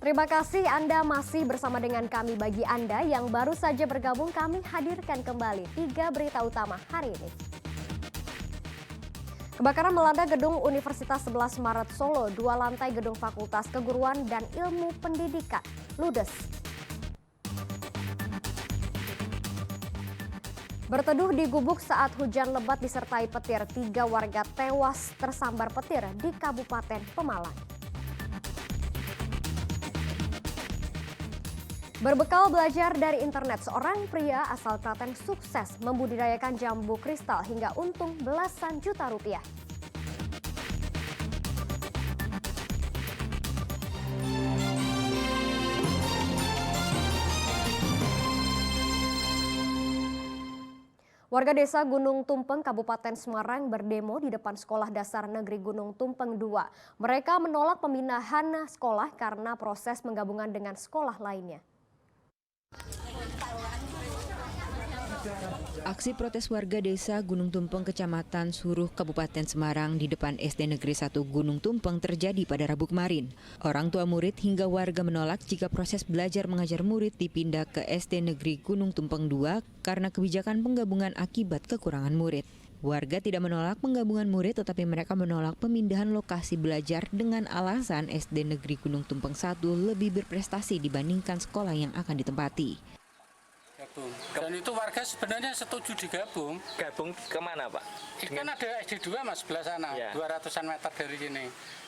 Terima kasih Anda masih bersama dengan kami. Bagi Anda yang baru saja bergabung, kami hadirkan kembali 3 berita utama hari ini. Kebakaran melanda gedung Universitas 11 Maret Solo, 2 lantai gedung Fakultas Keguruan dan Ilmu Pendidikan ludes. Berteduh di gubuk saat hujan lebat disertai petir, 3 warga tewas tersambar petir di Kabupaten Pemalang. Berbekal belajar dari internet, seorang pria asal Klaten sukses membudidayakan jambu kristal hingga untung belasan juta rupiah. Warga desa Gunung Tumpeng, Kabupaten Semarang berdemo di depan Sekolah Dasar Negeri Gunung Tumpeng 2. Mereka menolak pemindahan sekolah karena proses penggabungan dengan sekolah lainnya. Aksi protes warga desa Gunung Tumpeng, Kecamatan Suruh, Kabupaten Semarang di depan SD Negeri 1 Gunung Tumpeng terjadi pada Rabu kemarin. Orang tua murid hingga warga menolak jika proses belajar mengajar murid dipindah ke SD Negeri Gunung Tumpeng 2 karena kebijakan penggabungan akibat kekurangan murid. Warga tidak menolak penggabungan murid, tetapi mereka menolak pemindahan lokasi belajar dengan alasan SD Negeri Gunung Tumpeng 1 lebih berprestasi dibandingkan sekolah yang akan ditempati. Dan itu warga sebenarnya setuju digabung. Gabung kemana Pak? Kan ada SD 2 Mas, sebelah sana, ya. 200-an meter dari sini.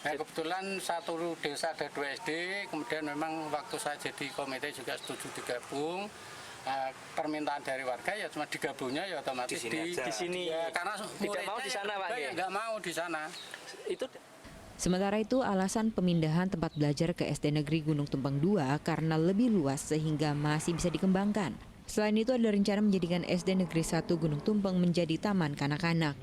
Nah, kebetulan satu desa ada 2 SD, kemudian memang waktu saya jadi komite juga setuju digabung. Nah, permintaan dari warga ya cuma digabungnya ya otomatis di sini. Ya, karena tidak mau di sana Pak? Ya, nggak mau di sana. Sementara itu, alasan pemindahan tempat belajar ke SD Negeri Gunung Tumpeng 2 karena lebih luas sehingga masih bisa dikembangkan. Selain itu, ada rencana menjadikan SD Negeri 1 Gunung Tumpeng menjadi taman kanak-kanak.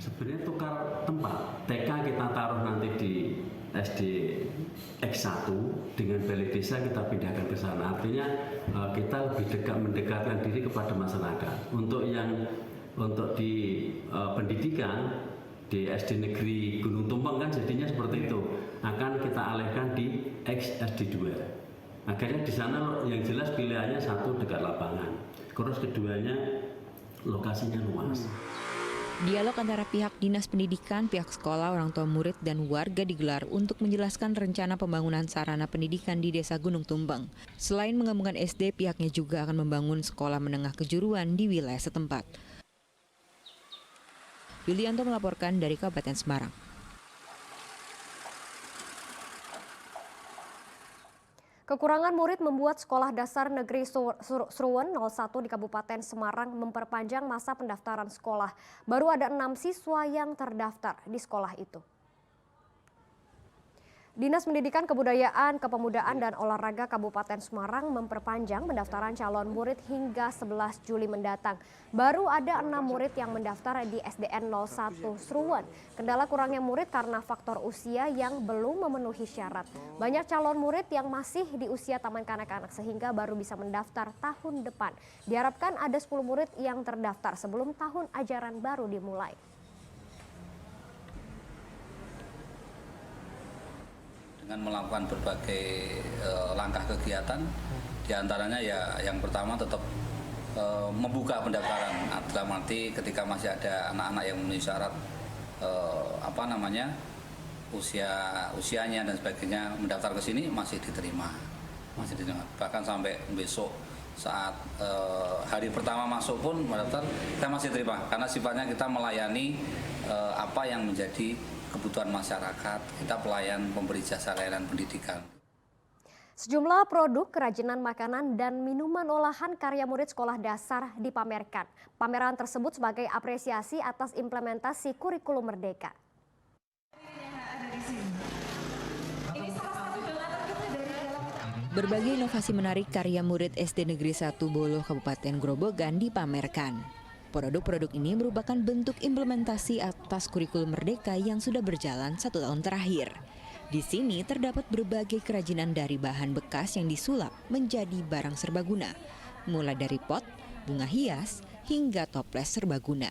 Sebenarnya tukar tempat, TK kita taruh nanti di SD X1, dengan balai desa kita pindahkan ke sana. Artinya kita lebih mendekatkan diri kepada masyarakat. Untuk di pendidikan di SD Negeri Gunung Tumpeng kan jadinya seperti itu, akan kita alihkan di SD 2. Akhirnya di sana yang jelas pilihannya satu dekat lapangan, terus keduanya lokasinya luas. Dialog antara pihak Dinas Pendidikan, pihak sekolah, orang tua murid, dan warga digelar untuk menjelaskan rencana pembangunan sarana pendidikan di Desa Gunung Tumpeng. Selain menggabungkan SD, pihaknya juga akan membangun sekolah menengah kejuruan di wilayah setempat. Yulianto melaporkan dari Kabupaten Semarang. Kekurangan murid membuat Sekolah Dasar Negeri Sruwen 01 di Kabupaten Semarang memperpanjang masa pendaftaran sekolah. Baru ada 6 siswa yang terdaftar di sekolah itu. Dinas Pendidikan, Kebudayaan, Kepemudaan, dan Olahraga Kabupaten Semarang memperpanjang pendaftaran calon murid hingga 11 Juli mendatang. Baru ada 6 murid yang mendaftar di SDN 01 Sruwen. Kendala kurangnya murid karena faktor usia yang belum memenuhi syarat. Banyak calon murid yang masih di usia taman kanak-kanak sehingga baru bisa mendaftar tahun depan. Diharapkan ada 10 murid yang terdaftar sebelum tahun ajaran baru dimulai. Dengan melakukan berbagai langkah kegiatan, diantaranya ya yang pertama tetap membuka pendaftaran. Dalam arti ketika masih ada anak-anak yang memenuhi syarat usianya dan sebagainya mendaftar ke sini masih diterima. Bahkan sampai besok saat hari pertama masuk pun mendaftar kita masih terima karena sifatnya kita melayani apa yang menjadi kebutuhan masyarakat, kita pelayan pemberi jasa layanan pendidikan. Sejumlah produk kerajinan makanan dan minuman olahan karya murid sekolah dasar dipamerkan. Pameran tersebut sebagai apresiasi atas implementasi kurikulum Merdeka. Berbagai inovasi menarik karya murid SD Negeri 1 Bolo, Kabupaten Grobogan dipamerkan. Produk-produk ini merupakan bentuk implementasi atas kurikulum Merdeka yang sudah berjalan 1 tahun terakhir. Di sini terdapat berbagai kerajinan dari bahan bekas yang disulap menjadi barang serbaguna, mulai dari pot, bunga hias, hingga toples serbaguna.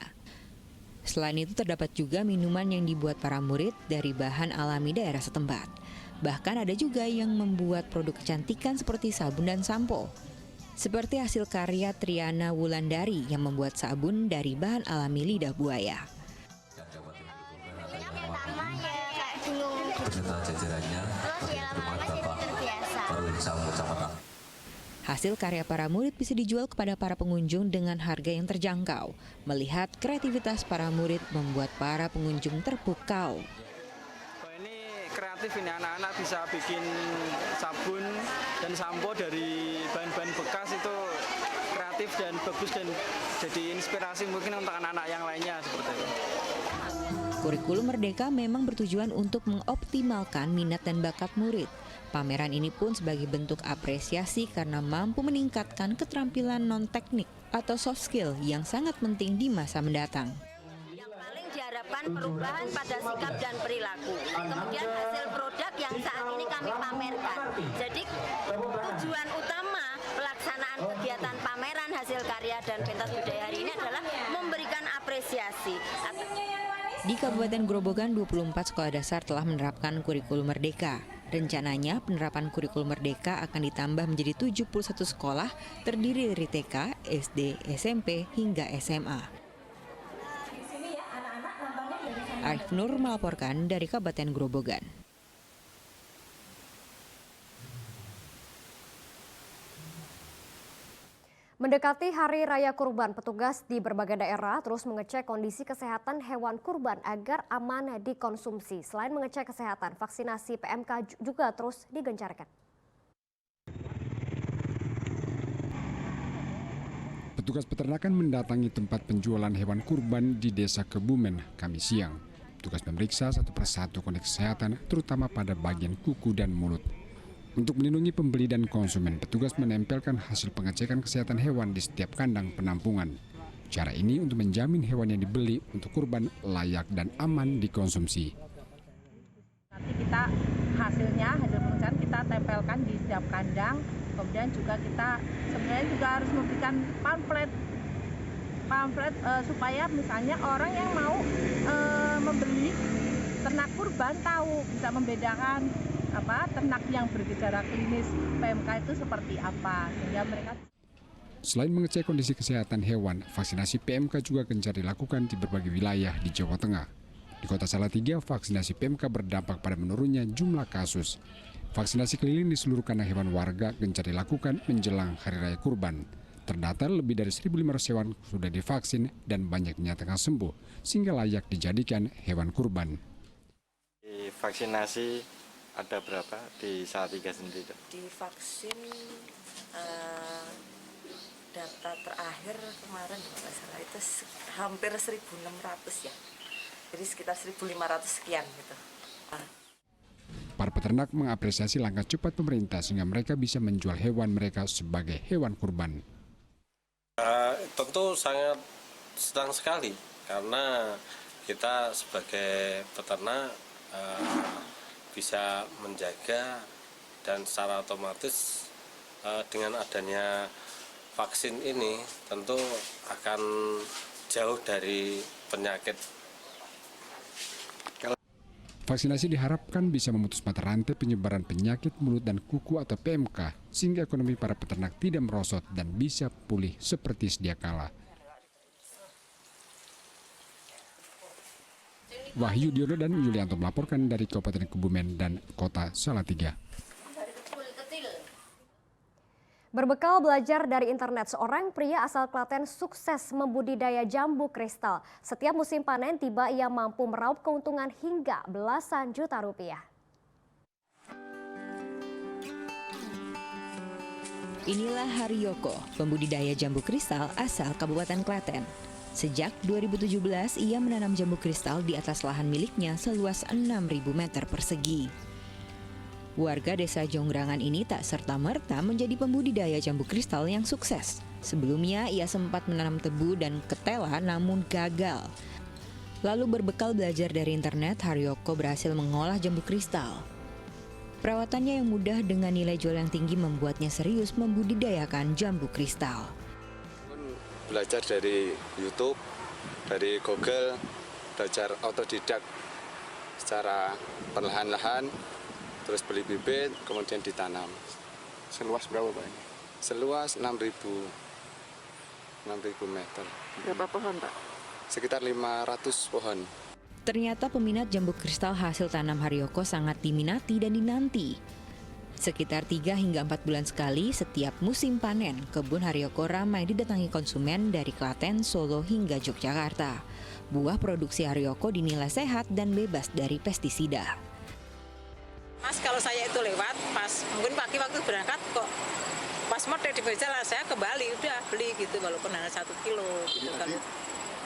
Selain itu terdapat juga minuman yang dibuat para murid dari bahan alami daerah setempat. Bahkan ada juga yang membuat produk kecantikan seperti sabun dan sampo. Seperti hasil karya Triana Wulandari yang membuat sabun dari bahan alami lidah buaya. Beserta jajarannya, rumah Bapak Perwira Kecamatan. Hasil karya para murid bisa dijual kepada para pengunjung dengan harga yang terjangkau. Melihat kreativitas para murid membuat para pengunjung terpukau. Ini kreatif ini, anak-anak bisa bikin sabun dan sampo dari bahan-bahan bekas, itu kreatif dan bagus dan jadi inspirasi mungkin untuk anak-anak yang lainnya seperti itu. Kurikulum Merdeka memang bertujuan untuk mengoptimalkan minat dan bakat murid. Pameran ini pun sebagai bentuk apresiasi karena mampu meningkatkan keterampilan non-teknik atau soft skill yang sangat penting di masa mendatang. Yang paling diharapkan perubahan pada sikap dan perilaku. Kemudian hasil produk yang saat ini kami pamerkan. Jadi tujuan utama pelaksanaan kegiatan pameran hasil karya dan pentas budaya hari ini adalah memberikan apresiasi. Di Kabupaten Grobogan, 24 sekolah dasar telah menerapkan kurikulum Merdeka. Rencananya penerapan kurikulum Merdeka akan ditambah menjadi 71 sekolah terdiri dari TK, SD, SMP, hingga SMA. Arif Nur melaporkan dari Kabupaten Grobogan. Mendekati Hari Raya Kurban, petugas di berbagai daerah terus mengecek kondisi kesehatan hewan kurban agar aman dikonsumsi. Selain mengecek kesehatan, vaksinasi PMK juga terus digencarkan. Petugas peternakan mendatangi tempat penjualan hewan kurban di Desa Kebumen Kamis siang. Petugas memeriksa satu persatu kondisi kesehatan, terutama pada bagian kuku dan mulut. Untuk melindungi pembeli dan konsumen, petugas menempelkan hasil pengecekan kesehatan hewan di setiap kandang penampungan. Cara ini untuk menjamin hewan yang dibeli untuk kurban layak dan aman dikonsumsi. Nanti kita hasil pemeriksaan kita tempelkan di setiap kandang. Kemudian juga kita sebenarnya juga harus memberikan pamflet supaya misalnya orang yang mau membeli ternak kurban tahu, bisa membedakan ternak yang bergejala klinis PMK itu seperti apa, sehingga mereka. Selain mengecek kondisi kesehatan hewan, vaksinasi PMK juga gencar dilakukan di berbagai wilayah di Jawa Tengah. Di Kota Salatiga, vaksinasi PMK berdampak pada menurunnya jumlah kasus. Vaksinasi keliling di seluruh kandang hewan warga gencar dilakukan menjelang Hari Raya Kurban. Terdata lebih dari 1.500 hewan sudah divaksin dan banyak dinyatakan sembuh, sehingga layak dijadikan hewan kurban. Vaksinasi ada berapa di Salatiga sendiri? Divaksin data terakhir kemarin nggak salah itu hampir 1.600 ya. Jadi sekitar 1.500 sekian gitu. Para peternak mengapresiasi langkah cepat pemerintah sehingga mereka bisa menjual hewan mereka sebagai hewan kurban. Tentu sangat senang sekali karena kita sebagai peternak bisa menjaga dan secara otomatis dengan adanya vaksin ini tentu akan jauh dari penyakit. Vaksinasi diharapkan bisa memutus mata rantai penyebaran penyakit mulut dan kuku atau PMK sehingga ekonomi para peternak tidak merosot dan bisa pulih seperti sedia kala. Wahyu Diono dan Yulianto melaporkan dari Kabupaten Kebumen dan Kota Salatiga. Berbekal belajar dari internet, seorang pria asal Klaten sukses membudidaya jambu kristal. Setiap musim panen tiba ia mampu meraup keuntungan hingga belasan juta rupiah. Inilah Haryoko, pembudidaya jambu kristal asal Kabupaten Klaten. Sejak 2017, ia menanam jambu kristal di atas lahan miliknya seluas 6.000 meter persegi. Warga desa Jonggrangan ini tak serta-merta menjadi pembudidaya jambu kristal yang sukses. Sebelumnya, ia sempat menanam tebu dan ketela namun gagal. Lalu berbekal belajar dari internet, Haryoko berhasil mengolah jambu kristal. Perawatannya yang mudah dengan nilai jual yang tinggi membuatnya serius membudidayakan jambu kristal. Belajar dari YouTube, dari Google, belajar otodidak secara perlahan-lahan terus beli bibit, kemudian ditanam. Seluas berapa Pak? Seluas 6.000 meter. Berapa pohon Pak? Sekitar 500 pohon. Ternyata peminat jambu kristal hasil tanam Haryoko sangat diminati dan dinanti. Sekitar 3 hingga 4 bulan sekali setiap musim panen, kebun Haryoko ramai didatangi konsumen dari Klaten, Solo hingga Yogyakarta. Buah produksi Haryoko dinilai sehat dan bebas dari pestisida. Mas, kalau saya itu lewat pas mungkin pagi waktu berangkat kok pas mau di Bojala saya kembali udah beli gitu walaupun hanya 1 kilo gitu kan.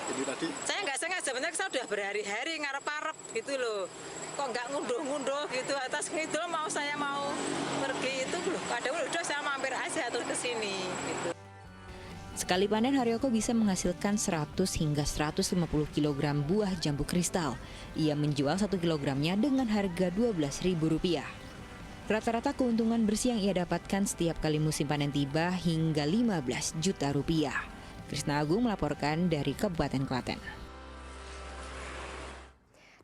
Ini tadi Saya nggak sengaja, sebenarnya saya udah berhari-hari ngarep-arep gitu loh. Kok nggak ngunduh-ngunduh gitu atas itu saya mau pergi itu loh. Kadang udah saya mampir aja terus ke sini gitu. Sekali panen Haryoko bisa menghasilkan 100 hingga 150 kg buah jambu kristal. Ia menjual 1 kilogramnya dengan harga Rp12.000. Rata-rata keuntungan bersih yang ia dapatkan setiap kali musim panen tiba hingga Rp15 juta. Krisna Agung melaporkan dari Kabupaten Klaten.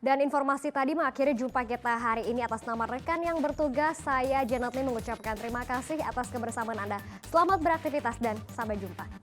Dan informasi tadi mengakhiri jumpa kita hari ini. Atas nama rekan yang bertugas, saya Janatni mengucapkan terima kasih atas kebersamaan Anda. Selamat beraktivitas dan sampai jumpa.